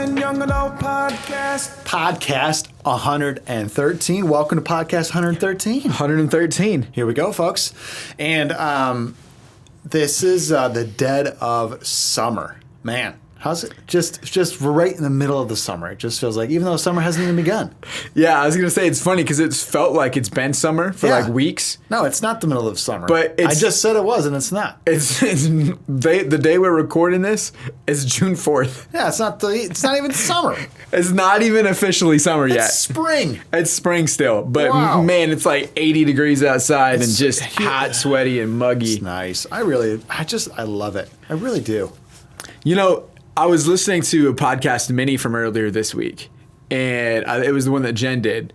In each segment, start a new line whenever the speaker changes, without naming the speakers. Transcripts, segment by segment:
and Young Adult Podcast. Podcast 113. Welcome to Podcast 113.
113.
Here we go, folks. And this is the dead of summer. Man, how's it? Just right in the middle of the summer. It just feels like, even though summer hasn't even begun.
Yeah, I was going to say, it's funny because it's felt like it's been summer for like weeks.
No, it's not the middle of summer.
But
I just said it was, and it's not.
The day we're recording this is June 4th.
Yeah, it's not even summer.
It's not even officially summer yet.
It's spring.
It's spring still. But
wow.
Man, it's like 80 degrees outside and just hot, sweaty, and muggy.
It's nice. I love it. I really do.
You know, I was listening to a podcast mini from earlier this week, and it was the one that Jen did.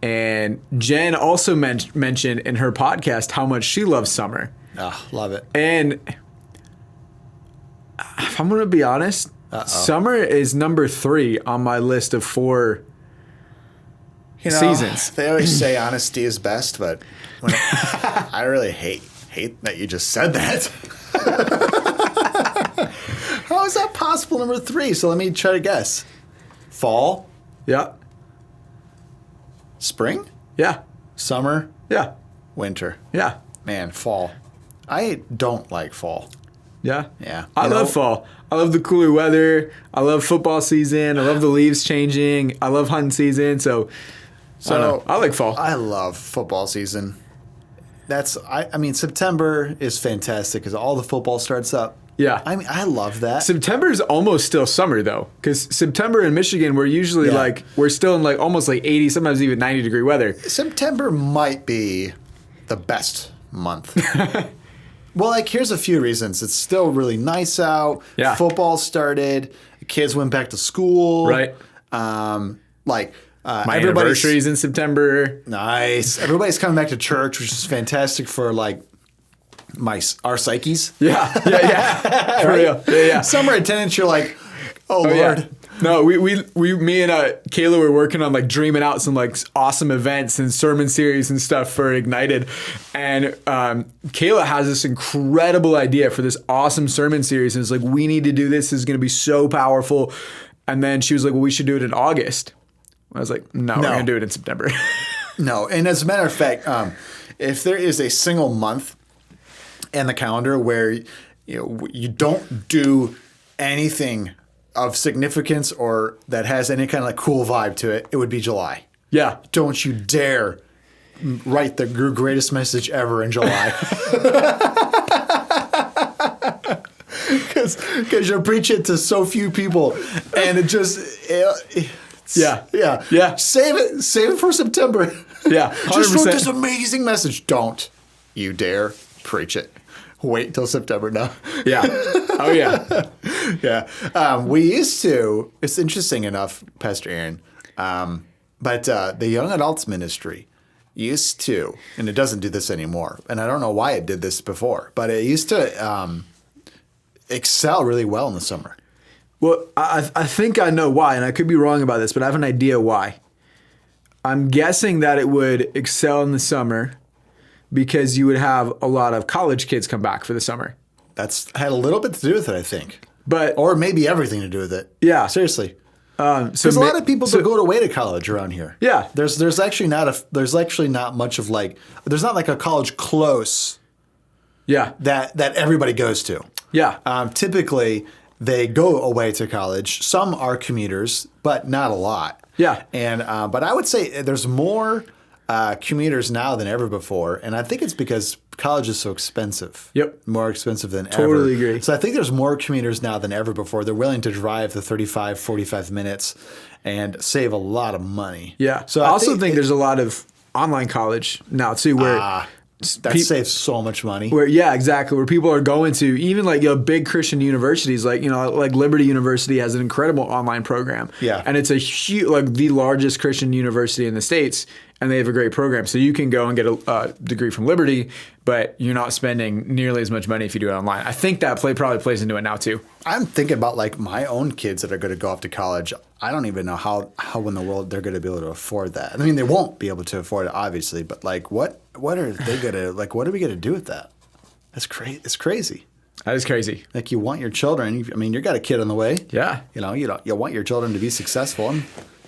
And Jen also mentioned in her podcast how much she loves summer.
Oh, love it.
And if I'm going to be honest, summer is number 3 on my list of 4 seasons.
They always say honesty is best, but I really hate that you just said that. How is that possible, number 3? So let me try to guess. Fall?
Yeah.
Spring?
Yeah.
Summer?
Yeah.
Winter?
Yeah.
Man, fall. I don't like fall.
Yeah.
Yeah.
I love fall. I love the cooler weather. I love football season. I love the leaves changing. I love hunting season. So I like fall.
I love football season. I mean, September is fantastic because all the football starts up.
Yeah.
I mean, I love that.
September is almost still summer, though, because September in Michigan, we're usually we're still in almost 80, sometimes even 90-degree weather.
September might be the best month. Well, here's a few reasons. It's still really nice out.
Yeah.
Football started. The kids went back to school.
Right.
My
anniversary's in September.
Nice. Everybody's coming back to church, which is fantastic for our psyches.
Yeah. For real. Yeah.
Summer attendance, you're like, oh Lord.
Yeah. No, me and Kayla were working on dreaming out some awesome events and sermon series and stuff for Ignited, and Kayla has this incredible idea for this awesome sermon series, and it's we need to do this. This is going to be so powerful. And then she was like, well, we should do it in August. I was like, no. We're going to do it in September.
No, and as a matter of fact, if there is a single month in the calendar where you don't do anything of significance or that has any kind of cool vibe to it, it would be July.
Yeah.
Don't you dare write the greatest message ever in July. Because you preach it to so few people, and it just... Yeah. Save it for September.
Yeah, 100%.
Just wrote this amazing message. Don't you dare preach it. Wait till September now.
Yeah. Oh, yeah.
Yeah. We used to, it's interesting enough, Pastor Aaron, but the Young Adults Ministry used to, and it doesn't do this anymore, and I don't know why it did this before, but it used to excel really well in the summer.
Well, I think I know why, and I could be wrong about this, but I have an idea why. I'm guessing that it would excel in the summer because you would have a lot of college kids come back for the summer.
That's had a little bit to do with it, I think.
But
or maybe everything to do with it.
Yeah.
Seriously. There's a lot of people that go away to college around here.
Yeah.
There's actually not much of there's not a college close.
Yeah.
That everybody goes to.
Yeah.
Typically they go away to college. Some are commuters, but not a lot.
Yeah.
And but I would say there's more commuters now than ever before, and I think it's because college is so expensive.
Yep.
More expensive than ever.
Totally agree.
So I think there's more commuters now than ever before. They're willing to drive the 35, 45 minutes and save a lot of money.
Yeah. So I also think there's a lot of online college now too where
that saves so much money.
Yeah, exactly. Where people are going to, even big Christian universities, like Liberty University has an incredible online program.
Yeah.
And it's a huge, the largest Christian university in the States, and they have a great program. So you can go and get a degree from Liberty, but you're not spending nearly as much money if you do it online. I think that probably plays into it now too.
I'm thinking about my own kids that are going to go off to college. I don't even know how in the world they're going to be able to afford that. I mean, they won't be able to afford it, obviously, but what are they going to what are we going to do with that? It's crazy.
That is crazy.
Like you want your children. I mean, you got a kid on the way.
Yeah.
You want your children to be successful. And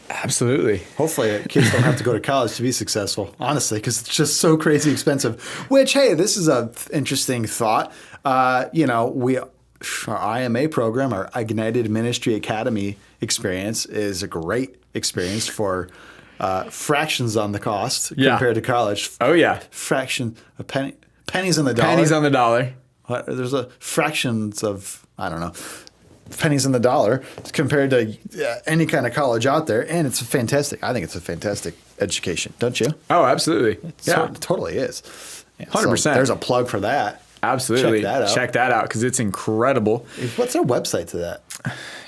Absolutely.
hopefully kids don't have to go to college to be successful, honestly, because it's just so crazy expensive. Which, hey, this is a interesting thought. Our IMA program, our Ignited Ministry Academy experience, is a great experience for fractions on the cost compared to college.
Oh, yeah.
Pennies on the dollar.
Pennies on the dollar.
There's fractions of, I don't know, pennies on the dollar compared to any kind of college out there. And it's fantastic. I think it's a fantastic education, don't you?
Oh, absolutely.
It totally is.
100%.
So there's a plug for that.
Absolutely.
Check that out
because it's incredible.
What's our website to that?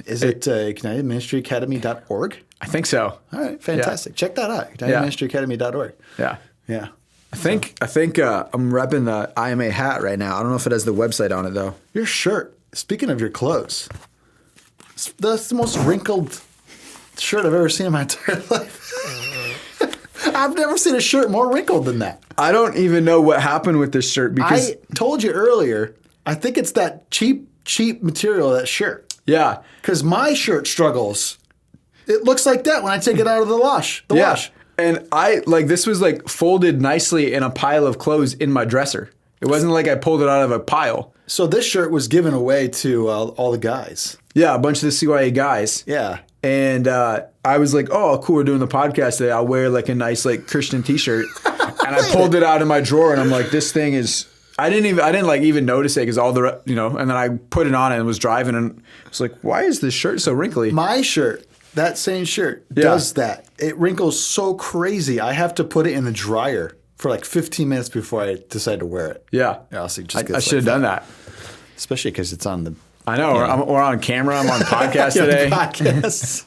Is it ignitedministryacademy.org?
I think so.
All right, fantastic.
Yeah.
Check that out, ignitedministryacademy.org.
Yeah.
Yeah.
I think I'm repping the IMA hat right now. I don't know if it has the website on it, though.
Your shirt, speaking of your clothes, that's the most wrinkled shirt I've ever seen in my entire life. I've never seen a shirt more wrinkled than that.
I don't even know what happened with this shirt because
I told you earlier, I think it's that cheap material, that shirt.
Yeah.
Because my shirt struggles. It looks like that when I take it out of the wash. Wash.
And this was like folded nicely in a pile of clothes in my dresser. It wasn't like I pulled it out of a pile.
So this shirt was given away to all the guys.
Yeah, a bunch of the CY&YA guys.
Yeah.
And I was like, oh, cool, we're doing the podcast today. I'll wear like a nice like Christian t-shirt. And I pulled it out of my drawer and I'm like, this thing is, I didn't even notice it because and then I put it on and was driving and I was like, why is this shirt so wrinkly?
My shirt, that same shirt, does that. It wrinkles so crazy. I have to put it in the dryer for like 15 minutes before I decide to wear it.
Yeah.
I should
have done that.
Especially because it's on the...
I know. We're on camera. I'm on podcast today.
Podcasts.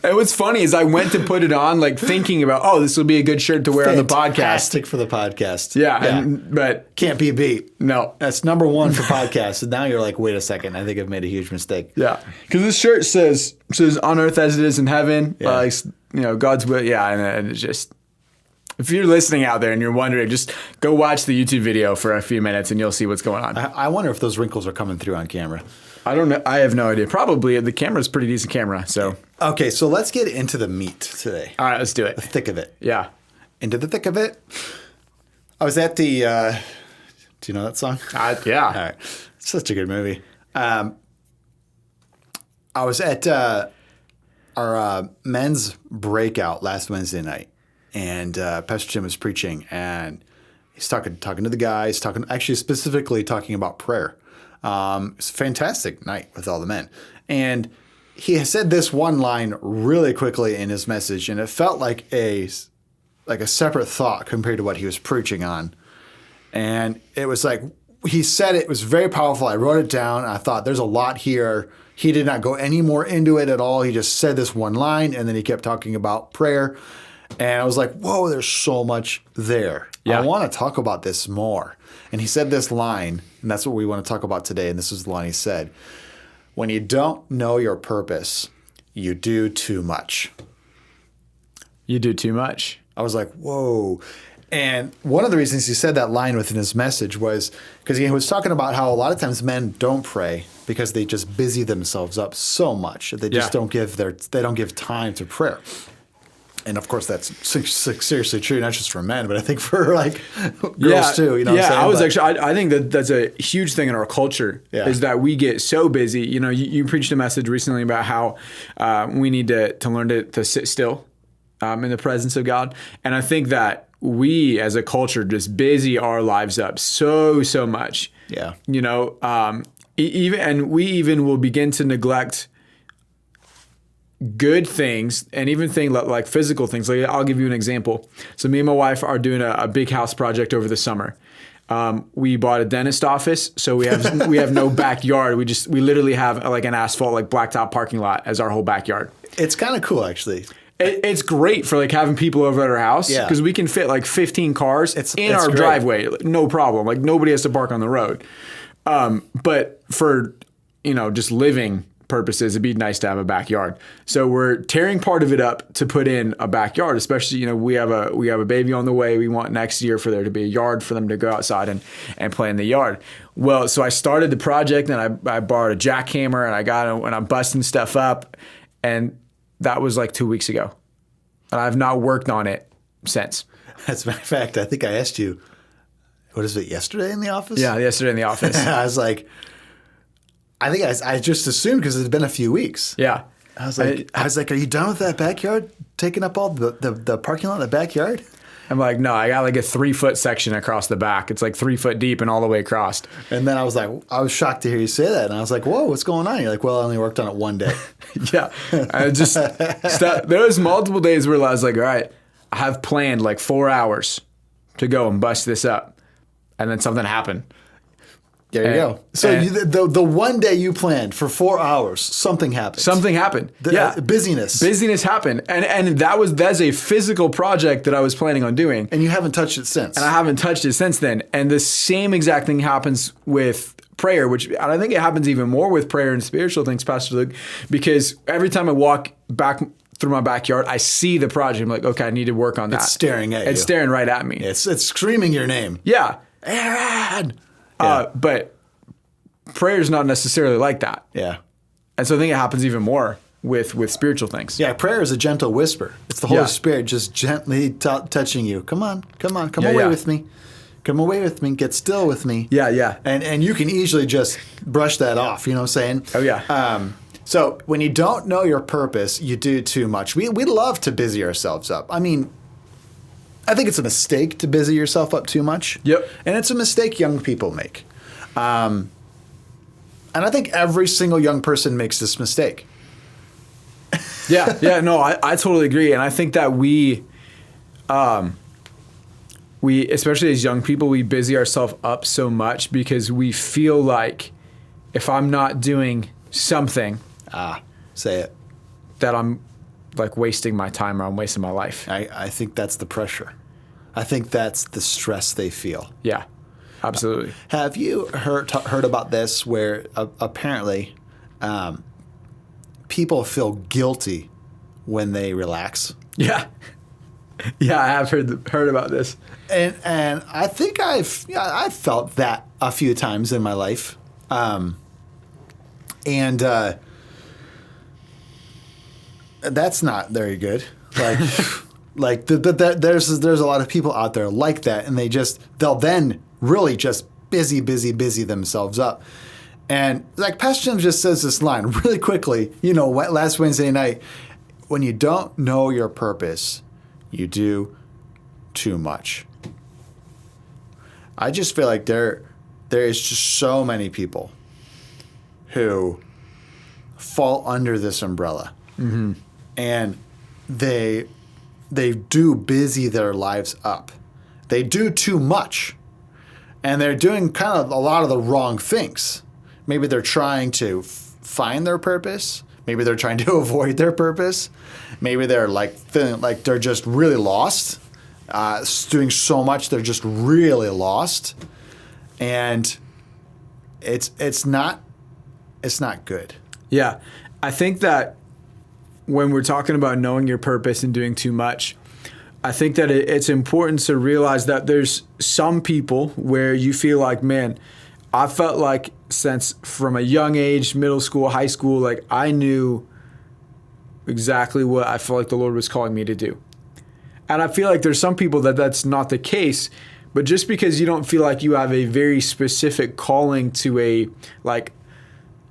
And what's funny is I went to put it on like thinking about, this will be a good shirt to wear on the podcast.
Fantastic for the podcast.
Yeah. But
can't be beat.
No.
That's number one for podcasts. And now you're like, wait a second. I think I've made a huge mistake.
Yeah. Because this shirt says on earth as it is in heaven.
Yeah.
God's will. Yeah. And it's just... If you're listening out there and you're wondering, just go watch the YouTube video for a few minutes and you'll see what's going on.
I wonder if those wrinkles are coming through on camera.
I don't know. I have no idea. Probably. The camera's a pretty decent camera. So
okay, so let's get into the meat today.
All right, let's do it.
The thick of it.
Yeah.
Into the thick of it. I was at the... do you know that song?
Yeah.
All right. It's such a good movie. I was at our men's breakout last Wednesday night. And Pastor Jim was preaching, and he's talking to the guys, specifically talking about prayer. It's a fantastic night with all the men. And he said this one line really quickly in his message, and it felt like a separate thought compared to what he was preaching on. And it was like, he said it was very powerful. I wrote it down. I thought there's a lot here. He did not go any more into it at all. He just said this one line, and then he kept talking about prayer. And I was like, whoa, there's so much there. Yeah. I want to talk about this more. And he said this line, and that's what we want to talk about today. And this is the line he said. When you don't know your purpose, you do too much.
You do too much.
I was like, whoa. And one of the reasons he said that line within his message was because he was talking about how a lot of times men don't pray because they just busy themselves up so much. They just don't give time to prayer. And of course, that's seriously true, not just for men, but I think for like girls too. You know what I'm saying?
I think that's a huge thing in our culture is that we get so busy. You know, you preached a message recently about how we need to learn to sit still in the presence of God. And I think that we as a culture just busy our lives up so much.
Yeah.
You know, we even will begin to neglect good things and even things like physical things. Like I'll give you an example. So me and my wife are doing a big house project over the summer. We bought a dentist office, so we have no backyard. We literally have like an asphalt like blacktop parking lot as our whole backyard.
It's kind of cool actually.
It's great for like having people over at our house because we can fit like 15 cars in our driveway, no problem. Like nobody has to park on the road. But for just living purposes, it'd be nice to have a backyard. So we're tearing part of it up to put in a backyard, especially, you know, we have a baby on the way. We want next year for there to be a yard for them to go outside and play in the yard. Well, so I started the project and I borrowed a jackhammer and I'm busting stuff up. And that was like 2 weeks ago. And I've not worked on it since.
As a matter of fact, I think I asked you, what is it, yesterday in the office?
Yeah, yesterday in the office.
I was like, I just assumed because it's been a few weeks.
Yeah.
I was like, are you done with that backyard? Taking up all the parking lot in the backyard?
I'm like, no, I got like a 3-foot section across the back. It's like 3 foot deep and all the way across.
And then I was shocked to hear you say that. And I was like, whoa, what's going on? You're like, well, I only worked on it one day.
Yeah. I just, there was multiple days where I was like, all right, I have planned like 4 hours to go and bust this up. And then something happened.
There you go. So the one day you planned for 4 hours, something happened.
Something happened. Yeah.
Busyness.
Busyness happened. And that's a physical project that I was planning on doing.
And you haven't touched it since.
And I haven't touched it since then. And the same exact thing happens with prayer, which I think it happens even more with prayer and spiritual things, Pastor Luke, because every time I walk back through my backyard, I see the project. I'm like, okay, I need to work on that.
It's staring at you.
It's staring right at me.
It's screaming your name.
Yeah.
Aaron! Yeah.
But prayer is not necessarily like that.
Yeah.
And so I think it happens even more with spiritual things.
Yeah, prayer is a gentle whisper. It's the Holy Spirit just gently touching you. Come away with me. Come away with me. Get still with me.
Yeah, yeah.
And you can easily just brush that off. You know what I'm saying?
Oh, yeah.
So when you don't know your purpose, you do too much. We love to busy ourselves up. I mean, I think it's a mistake to busy yourself up too much.
Yep.
And it's a mistake young people make. And I think every single young person makes this mistake.
Yeah, no, I totally agree. And I think that we, especially as young people, we busy ourselves up so much because we feel like if I'm not doing something,
say it,
that I'm like wasting my time or I'm wasting my life.
I think that's the pressure. I think that's the stress they feel.
Yeah, absolutely.
Have you heard about this where apparently people feel guilty when they relax?
Yeah. Yeah, I have heard about this.
And I think I've felt that a few times in my life. And that's not very good. Like there's a lot of people out there like that, and they'll then really just busy themselves up. And like Pastor Jim just says this line really quickly, last Wednesday night, when you don't know your purpose, you do too much. I just feel like there is just so many people who fall under this umbrella. Mm-hmm. And they do busy their lives up. They do too much. And they're doing kind of a lot of the wrong things. Maybe they're trying to find their purpose. Maybe they're trying to avoid their purpose. Maybe they're feeling like they're just really lost. Doing so much, they're just really lost. And it's not good.
Yeah. I think that when we're talking about knowing your purpose and doing too much, I think that it's important to realize that there's some people where you feel like, man, I felt like since from a young age, middle school, high school, like I knew exactly what I felt like the Lord was calling me to do. And I feel like there's some people that's not the case, but just because you don't feel like you have a very specific calling to a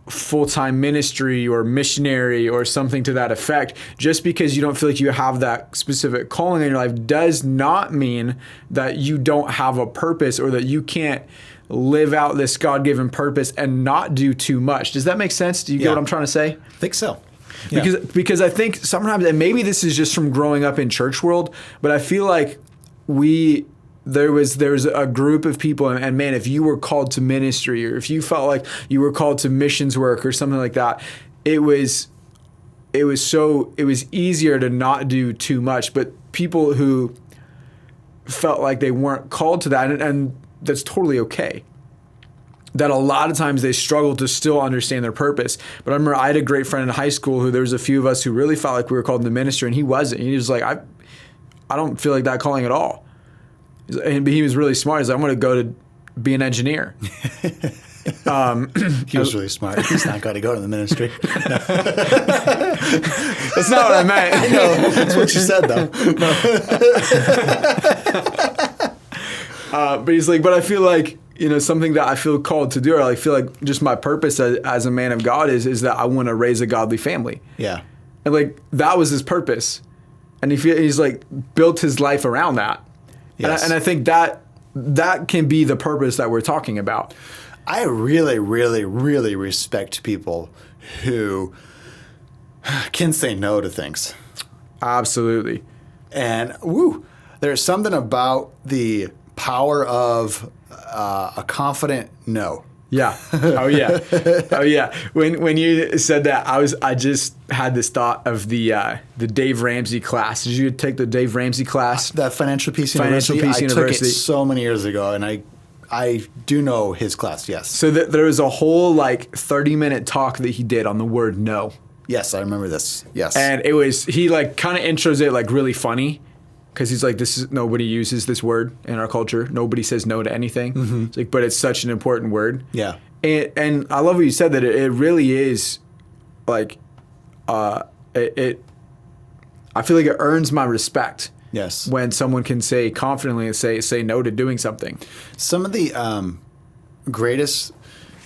full-time ministry or missionary or something to that effect, just because you don't feel like you have that specific calling in your life does not mean that you don't have a purpose or that you can't live out this God-given purpose and not do too much. Does that make sense? Do you get what I'm trying to say?
I think so. Yeah.
Because I think sometimes, and maybe this is just from growing up in church world, but I feel like there was a group of people, and man, if you were called to ministry or if you felt like you were called to missions work or something like that, it was easier to not do too much. But people who felt like they weren't called to that, and that's totally okay. that a lot of times they struggle to still understand their purpose. But I remember I had a great friend in high school who there was a few of us who really felt like we were called in the ministry, and he wasn't. He was like, I don't feel like that calling at all. And he was really smart. He's like, I'm going to go to be an engineer.
He was really smart. He's not got to go to the ministry.
That's not what I meant.
I know. That's what you said, though.
But he's like, but I feel like, something that I feel called to do, or I feel like just my purpose as a man of God is that I want to raise a godly family.
Yeah.
And like, that was his purpose. And he's like built his life around that.
Yes.
And I think that can be the purpose that we're talking about.
I really, really, really respect people who can say no to things.
Absolutely.
And there's something about the power of a confident no.
Yeah. Oh yeah. Oh yeah. When you said that, I just had this thought of the Dave Ramsey class. Did you take the Dave Ramsey class?
The Financial Peace University. I took it so many years ago, and I do know his class. Yes.
So there was a whole 30-minute talk that he did on the word no.
Yes, I remember this. Yes.
And it was he kind of intros it really funny. Because he's like, nobody uses this word in our culture. Nobody says no to anything. Mm-hmm. It's like, but it's such an important word.
Yeah.
And I love what you said, that it really is like, I feel like it earns my respect.
Yes.
When someone can say confidently and say no to doing something.
Some of the greatest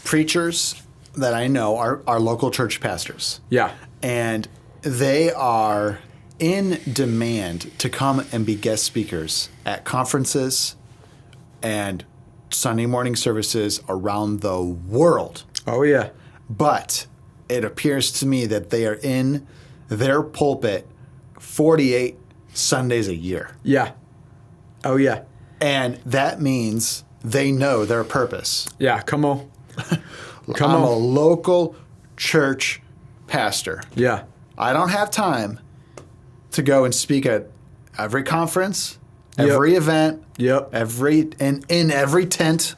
preachers that I know are local church pastors.
Yeah.
And they are in demand to come and be guest speakers at conferences and Sunday morning services around the world.
Oh, yeah.
But it appears to me that they are in their pulpit 48 Sundays a year.
Yeah. Oh, yeah.
And that means they know their purpose.
Yeah, come on.
I'm a local church pastor.
Yeah.
I don't have time to go and speak at every conference, every event, in every tent,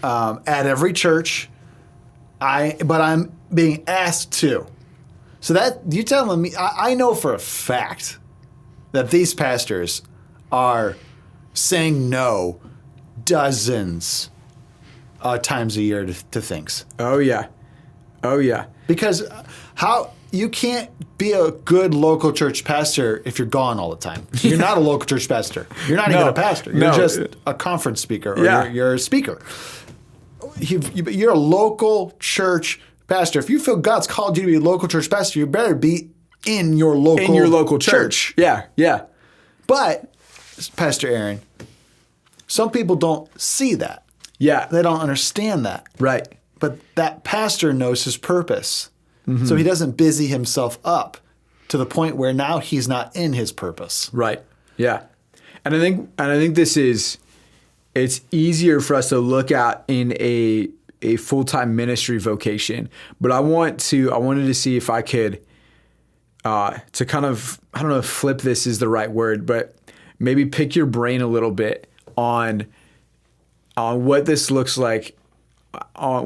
at every church. But I'm being asked to. So that you telling me, I know for a fact that these pastors are saying no dozens of times a year to things.
Oh yeah. Oh yeah.
Because how you can't be a good local church pastor if you're gone all the time. You're not a local church pastor. You're not even a pastor. You're just a conference speaker, or you're a speaker. You're a local church pastor. If you feel God's called you to be a local church pastor, you better be in your local church.
Yeah, yeah.
But, Pastor Aaron, some people don't see that.
Yeah.
They don't understand that.
Right.
But that pastor knows his purpose. Mm-hmm. So he doesn't busy himself up to the point where now he's not in his purpose.
Right. Yeah. And I think it's easier for us to look at in a full-time ministry vocation. But I wanted to see if I could to kind of, I don't know if flip this is the right word, but maybe pick your brain a little bit on what this looks like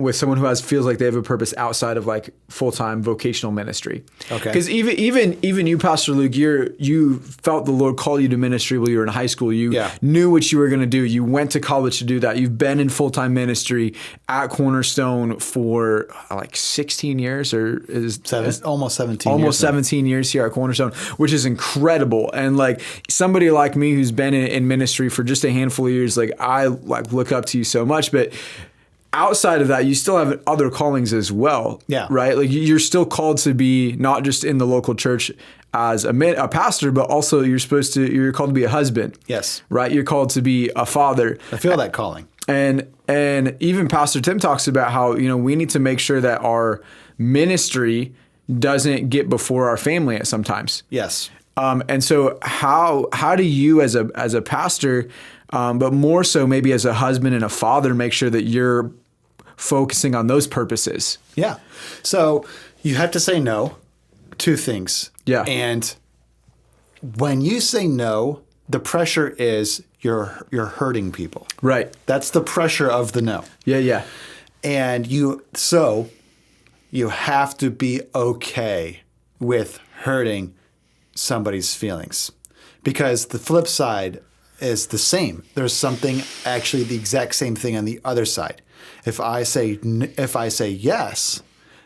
with someone who feels like they have a purpose outside of full-time vocational ministry. Okay. Because even you, Pastor Luke, you felt the Lord call you to ministry while you were in high school. You knew what you were going to do. You went to college to do that. You've been in full-time ministry at Cornerstone for 16 years, or
almost 17 years.
Almost 17 years here at Cornerstone, which is incredible. And somebody like me who's been in ministry for just a handful of years, I look up to you so much, but outside of that, you still have other callings as well.
Yeah.
Right? You're still called to be not just in the local church as a pastor, but also you're called to be a husband.
Yes.
Right? You're called to be a father.
I feel that calling.
And even Pastor Tim talks about how, we need to make sure that our ministry doesn't get before our family at sometimes.
Yes.
And so how do you as a pastor, but more so maybe as a husband and a father, make sure that you're focusing on those purposes?
Yeah. So you have to say no to things.
Yeah.
And when you say no, the pressure is you're hurting people.
Right.
That's the pressure of the no.
Yeah, yeah.
And you have to be okay with hurting somebody's feelings, because the flip side is the same. There's something actually the exact same thing on the other side. If I say yes,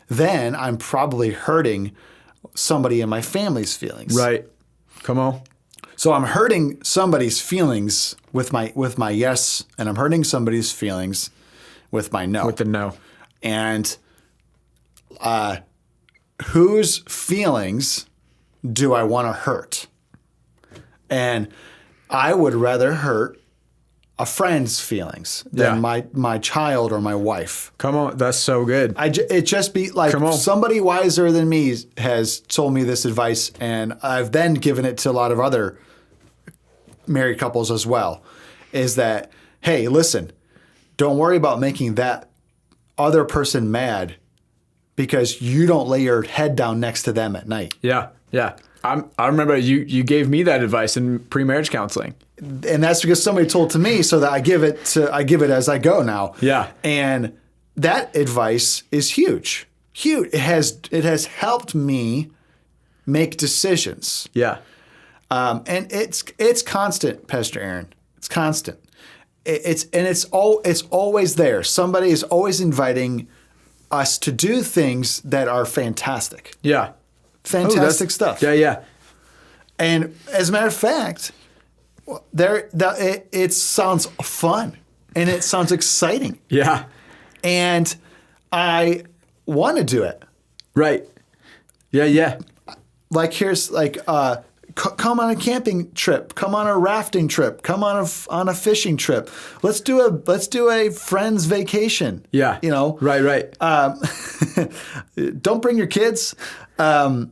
then I'm probably hurting somebody in my family's feelings.
Right. Come on.
So I'm hurting somebody's feelings with my yes, and I'm hurting somebody's feelings with my no.
With the no.
And whose feelings do I want to hurt? And I would rather hurt a friend's feelings than my child or my wife.
Come on. That's so good.
It just be like somebody wiser than me has told me this advice, and I've then given it to a lot of other married couples as well, is that, hey, listen, don't worry about making that other person mad because you don't lay your head down next to them at night.
Yeah. Yeah. I remember you gave me that advice in pre-marriage counseling.
And that's because somebody told to me, so that I give it as I go now.
Yeah.
And that advice is huge. Huge. It has helped me make decisions.
Yeah.
And it's constant, Pastor Aaron. It's constant. It's always there. Somebody is always inviting us to do things that are fantastic.
Yeah.
Fantastic stuff.
Yeah, yeah.
And as a matter of fact, it sounds fun and it sounds exciting.
Yeah.
And I want to do it.
Right. Yeah, yeah.
Like here's like come on a camping trip, come on a rafting trip, come on a fishing trip. Let's do a friend's vacation.
Yeah.
You know.
Right, right.
Don't bring your kids. Come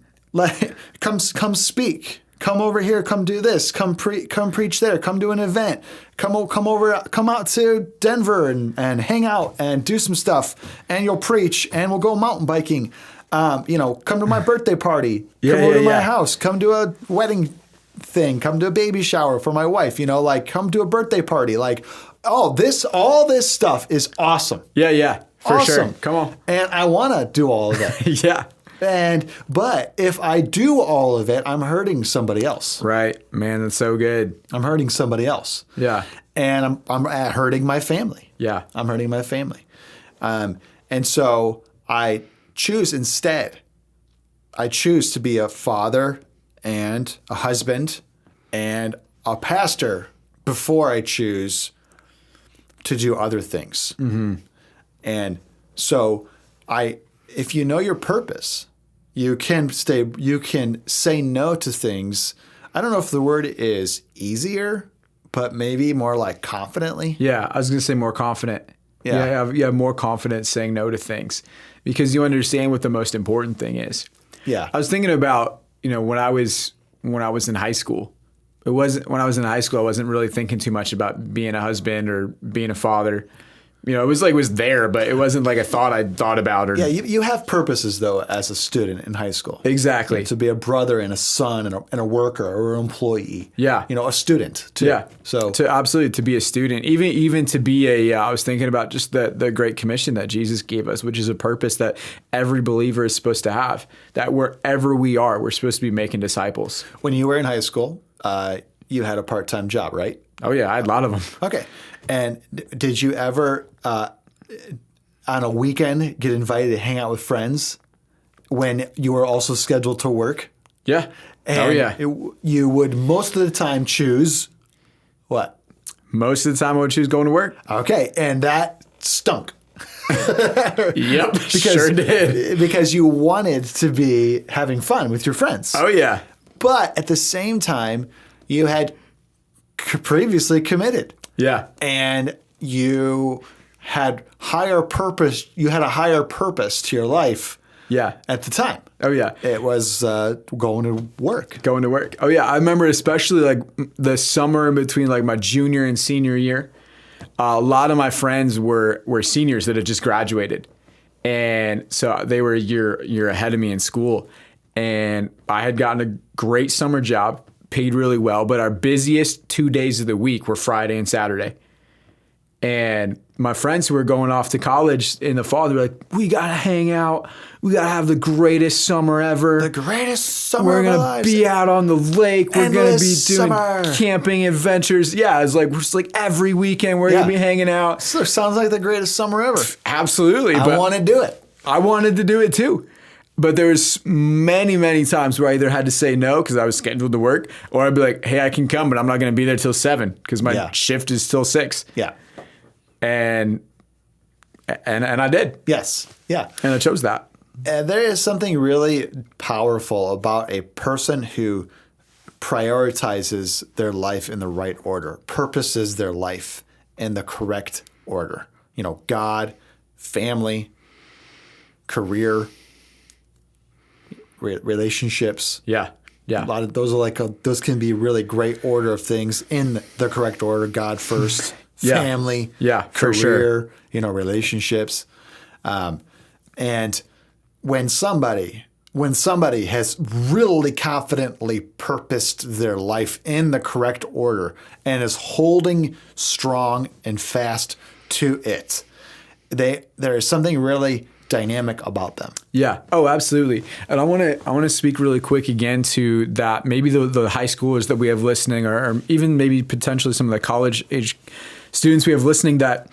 speak. Come over here. Come do this. Come preach there. Come do an event. Come out to Denver and hang out and do some stuff. And you'll preach and we'll go mountain biking. Come to my birthday party. Come over to my house. Come to a wedding thing. Come to a baby shower for my wife. Come to a birthday party. All this stuff is awesome.
Yeah, yeah. For
awesome.
Sure. Come on.
And I want to do all of that.
Yeah.
But if I do all of it, I'm hurting somebody else.
Right. Man, that's so good.
I'm hurting somebody else.
Yeah.
And I'm hurting my family.
Yeah.
I'm hurting my family. And so I choose instead. I choose to be a father and a husband and a pastor before I choose to do other things. Mm-hmm. And so if you know your purpose, you can say no to things. I don't know if the word is easier, but maybe more like confidently.
Yeah, I was going to say more confident.
Yeah.
You have more confidence saying no to things because you understand what the most important thing is.
Yeah.
I was thinking about, when I was in high school. When I was in high school, I wasn't really thinking too much about being a husband or being a father. It was there, but it wasn't like a thought I'd thought about.
Yeah, you have purposes, though, as a student in high school.
Exactly.
To be a brother and a son and a worker or an employee.
Yeah.
A student, too.
Yeah.
So
absolutely, to be a student. Even to be I was thinking about just the Great Commission that Jesus gave us, which is a purpose that every believer is supposed to have, that wherever we are, we're supposed to be making disciples.
When you were in high school, you had a part-time job, right?
Oh, yeah. I had a lot of them.
Okay. And did you ever, on a weekend, get invited to hang out with friends when you were also scheduled to work?
Yeah.
And you would most of the time choose what?
Most of the time I would choose going to work.
Okay. And that stunk.
Yep. Sure did.
Because you wanted to be having fun with your friends.
Oh, yeah.
But at the same time, you had previously committed.
Yeah.
And you had higher purpose. You had a higher purpose to your life.
Yeah.
At the time.
Oh, yeah.
It was going to work.
Going to work. Oh, yeah. I remember especially the summer in between my junior and senior year. A lot of my friends were seniors that had just graduated. And so they were a year ahead of me in school. And I had gotten a great summer job, paid really well, but our busiest 2 days of the week were Friday and Saturday. And my friends who were going off to college in the fall, they were like, we got to hang out. We got to have the greatest summer ever.
The greatest summer
We're
of our
going
lives.
to be out on the lake. We're going to be
Endless
doing
summer.
camping adventures. Yeah, it's like, we're just like every weekend we're going to be hanging out.
So sounds like the greatest summer ever.
Absolutely.
I want to do it.
I wanted to do it too. But there was many, many times where I either had to say no because I was scheduled to work, or I'd be like, hey, I can come, but I'm not going to be there till 7 because my shift is till 6.
Yeah.
And I did.
Yes. Yeah.
And I chose that.
And there is something really powerful about a person who prioritizes their life in the right order, purposes their life in the correct order. You know, God, family, career, relationships.
Yeah. Yeah.
A lot of those are those can be really great order of things in the correct order. God first, family,
for
career,
sure.
You know, relationships. And when somebody has really confidently purposed their life in the correct order and is holding strong and fast to it, there is something really dynamic about them.
Yeah. Oh, absolutely. And I want to speak really quick again to that. Maybe the high schoolers that we have listening, or even maybe potentially some of the college age students we have listening. That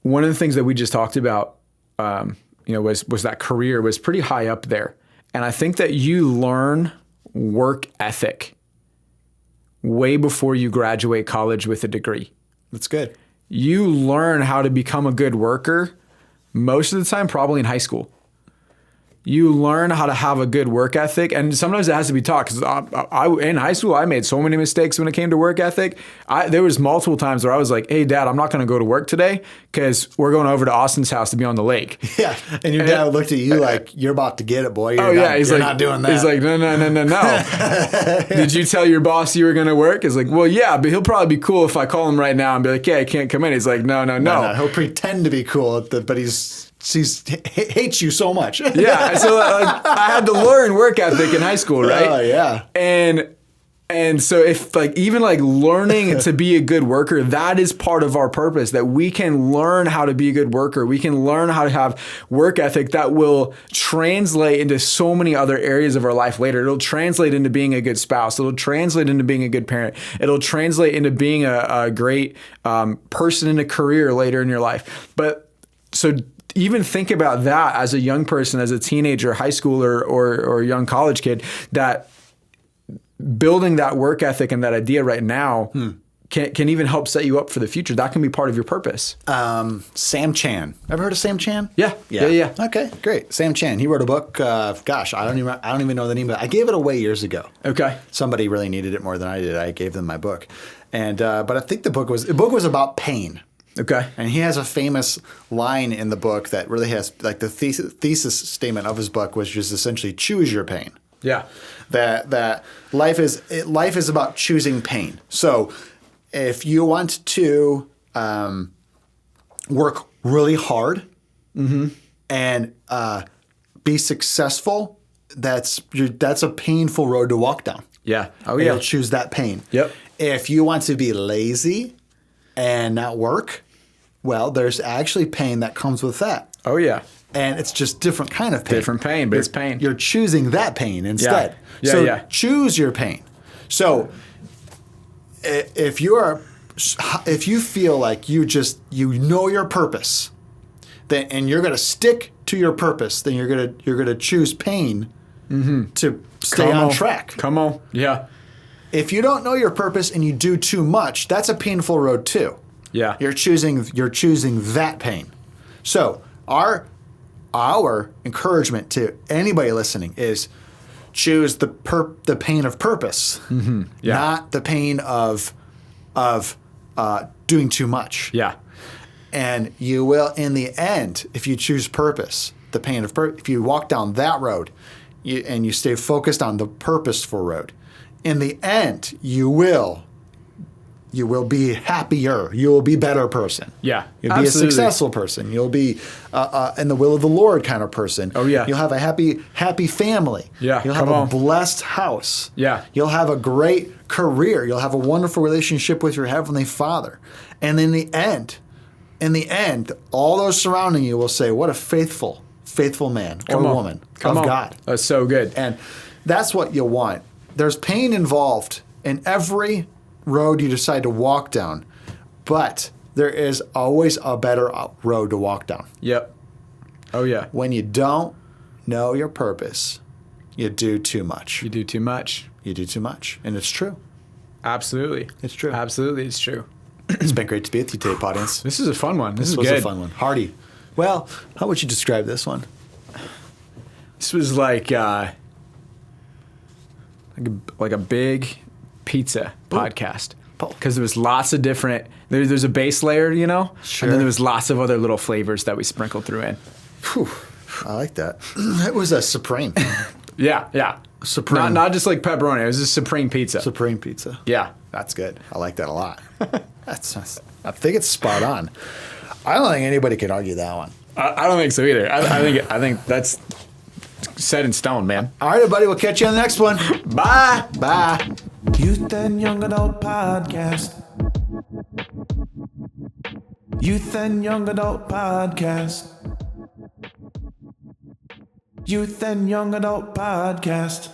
one of the things that we just talked about, was that career was pretty high up there, and I think that you learn work ethic way before you graduate college with a degree.
That's good.
You learn how to become a good worker most of the time, probably in high school. You learn how to have a good work ethic, and sometimes it has to be taught. Because in high school, I made so many mistakes when it came to work ethic. There was multiple times where I was like, "Hey, Dad, I'm not going to go to work today because we're going over to Austin's house to be on the lake."
Yeah, and your dad looked at you like, "You're about to get it, boy.
He's
not doing that."
He's like, "No. Did you tell your boss you were going to work?" It's like, "Well, yeah, but he'll probably be cool if I call him right now and be like, yeah, I can't come in." He's like, "No.
He'll pretend to be cool, but he hates you so much."
Yeah, so I had to learn work ethic in high school, right?
Oh yeah.
And so if even learning to be a good worker, that is part of our purpose, that we can learn how to be a good worker. We can learn how to have work ethic that will translate into so many other areas of our life later. It'll translate into being a good spouse. It'll translate into being a good parent. It'll translate into being a great person in a career later in your life. But so even think about that as a young person, as a teenager, high schooler, or young college kid, that building that work ethic and that idea right now can even help set you up for the future. That can be part of your purpose.
Sam Chan. Ever heard of Sam Chan?
Yeah.
Okay, great. Sam Chan. He wrote a book. I don't even know the name of it. I gave it away years ago.
Okay.
Somebody really needed it more than I did. I gave them my book, and but I think the book was about pain.
Okay.
And he has a famous line in the book that really has, like, the thesis statement of his book was just essentially choose your pain.
Yeah.
That life is about choosing pain. So if you want to work really hard and be successful, that's a painful road to walk down.
Yeah. Oh
And
yeah.
you'll choose that pain.
Yep.
If you want to be lazy and not work, well, there's actually pain that comes with that.
Oh yeah.
And it's just different kind of pain.
Different pain, but it's pain.
You're choosing that pain instead.
Yeah,
So
yeah.
choose your pain. So if you feel like you know your purpose, and you're going to stick to your purpose, then you're going to choose pain to stay on track.
Come on. Yeah.
If you don't know your purpose and you do too much, that's a painful road too.
Yeah.
You're choosing that pain. So our encouragement to anybody listening is choose the pain of purpose, not the pain of doing too much.
Yeah.
And you will, in the end, if you choose purpose, the pain of purpose, if you walk down that road, and you stay focused on the purposeful road, in the end, you will be happier. You will be a better person.
Yeah,
You'll be a successful person. You'll be in the will of the Lord kind of person.
Oh, yeah.
You'll have a happy family.
Yeah,
You'll have a blessed house.
Yeah.
You'll have a great career. You'll have a wonderful relationship with your Heavenly Father. And in the end, in the end, all those surrounding you will say, what a faithful man or woman of God.
That's so good.
And that's what you want. There's pain involved in every road you decide to walk down, but there is always a better road to walk down.
Yep. Oh, yeah.
When you don't know your purpose, you do too much.
You do too much.
You do too much. And it's true.
Absolutely.
It's true.
Absolutely, it's true.
It's been great to be with you today, audience.
This is a fun one. This is
was
good.
a fun one. Hearty. Well, how would you describe this one?
This was like a big pizza podcast. Because there was lots of different, there's a base layer, you know?
Sure.
And then there was lots of other little flavors that we sprinkled through in.
Whew, I like that. It was a supreme.
Yeah.
Supreme.
Not just like pepperoni. It was just supreme pizza.
Supreme pizza.
Yeah.
That's good. I like that a lot. I think it's spot on. I don't think anybody can argue that one.
I don't think so either. I think that's set in stone, man.
All right, everybody. We'll catch you on the next one.
Bye.
Bye.
Youth and Young Adult Podcast. Youth and Young Adult Podcast. Youth and Young Adult Podcast.